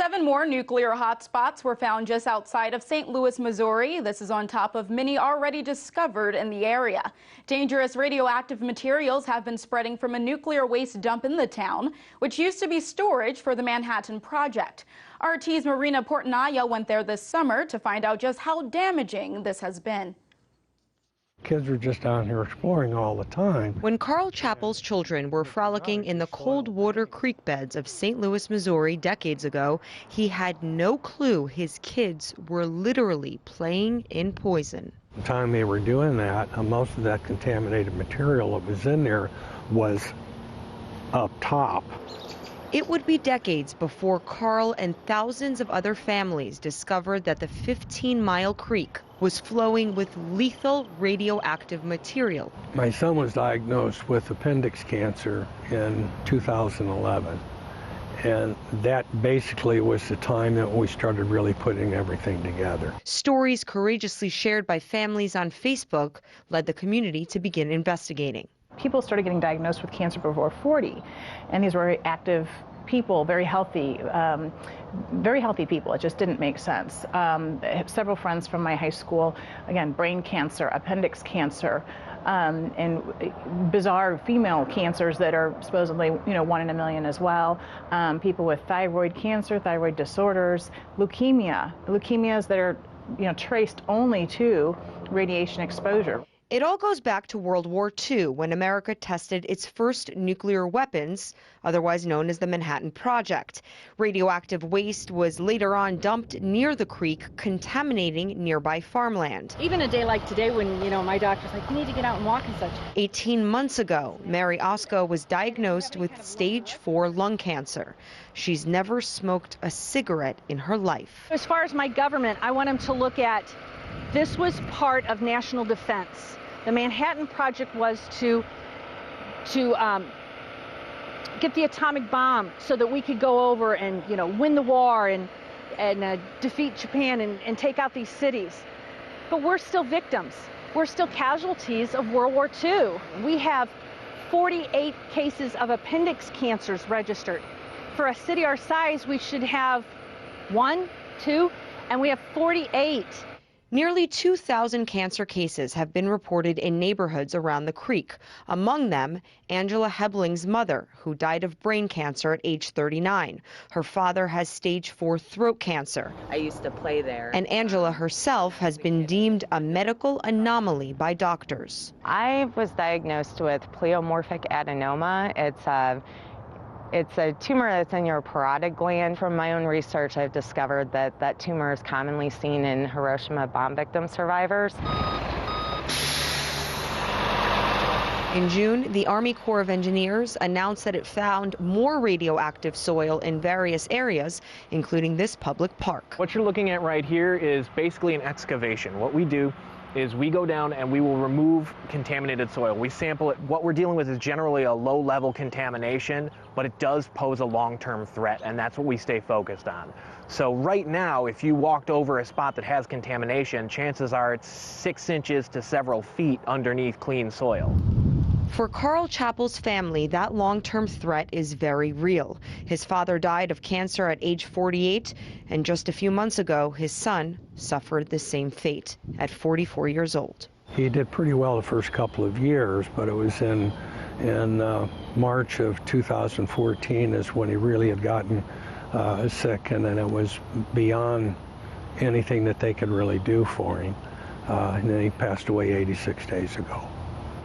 7 more nuclear hotspots were found just outside of St. Louis, Missouri. This is on top of many already discovered in the area. Dangerous radioactive materials have been spreading from a nuclear waste dump in the town, which used to be storage for the Manhattan Project. RT's Marina Portnaya went there this summer to find out just how damaging this has been. Kids were just down here exploring all the time. When Carl Chappell's children were frolicking in the cold water creek beds of St. Louis, Missouri decades ago, he had no clue his kids were literally playing in poison. The time they were doing that, most of that contaminated material that was in there was up top. It would be decades before Carl and thousands of other families discovered that the 15-mile creek was flowing with lethal radioactive material. My son was diagnosed with appendix cancer in 2011, and that basically was the time that we started really putting everything together. Stories courageously shared by families on Facebook led the community to begin investigating. People started getting diagnosed with cancer before 40, and these were very active people, very healthy people. It just didn't make sense. Several friends from my high school, again, brain cancer, appendix cancer, and bizarre female cancers that are supposedly, 1 in a million as well. People with thyroid cancer, thyroid disorders, leukemias that are, traced only to radiation exposure. It all goes back to World War II, when America tested its first nuclear weapons, otherwise known as the Manhattan Project. Radioactive waste was later on dumped near the creek, contaminating nearby farmland. Even a day like today when, my doctor's like, you need to get out and walk and such. 18 months ago, Mary Osco was diagnosed with stage 4 lung cancer. She's never smoked a cigarette in her life. As far as my government, I want them to look at this was part of national defense. The Manhattan Project was to get the atomic bomb so that we could go over and, win the war and defeat Japan and take out these cities. But we're still victims. We're still casualties of World War II. We have 48 cases of appendix cancers registered. For a city our size, we should have 1, 2, and we have 48. Nearly 2,000 cancer cases have been reported in neighborhoods around the creek. Among them, Angela Hebling's mother, who died of brain cancer at age 39. Her father has stage 4 throat cancer. I used to play there. And Angela herself has been deemed a medical anomaly by doctors. I was diagnosed with pleomorphic adenoma. It's a tumor that's in your parotid gland. From my own research, I've discovered that that tumor is commonly seen in Hiroshima bomb victim survivors. In June, the Army Corps of Engineers announced that it found more radioactive soil in various areas, including this public park. What you're looking at right here is basically an excavation. What we do is we go down and we will remove contaminated soil. We sample it. What we're dealing with is generally a low-level contamination, but it does pose a long-term threat, and that's what we stay focused on. So right now, if you walked over a spot that has contamination, chances are it's 6 inches to several feet underneath clean soil. For Carl Chappell's family, that long-term threat is very real. His father died of cancer at age 48, and just a few months ago, his son suffered the same fate at 44 years old. He did pretty well the first couple of years, but it was in March of 2014 is when he really had gotten sick, and then it was beyond anything that they could really do for him. And then he passed away 86 days ago.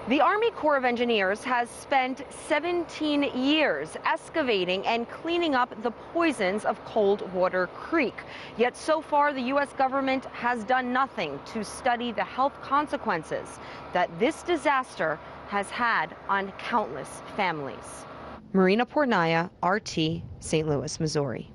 The Army Corps of Engineers has spent 17 years excavating and cleaning up the poisons of Coldwater Creek. Yet so far, the U.S. government has done nothing to study the health consequences that this disaster has had on countless families. Marina Portnaya, RT, St. Louis, Missouri.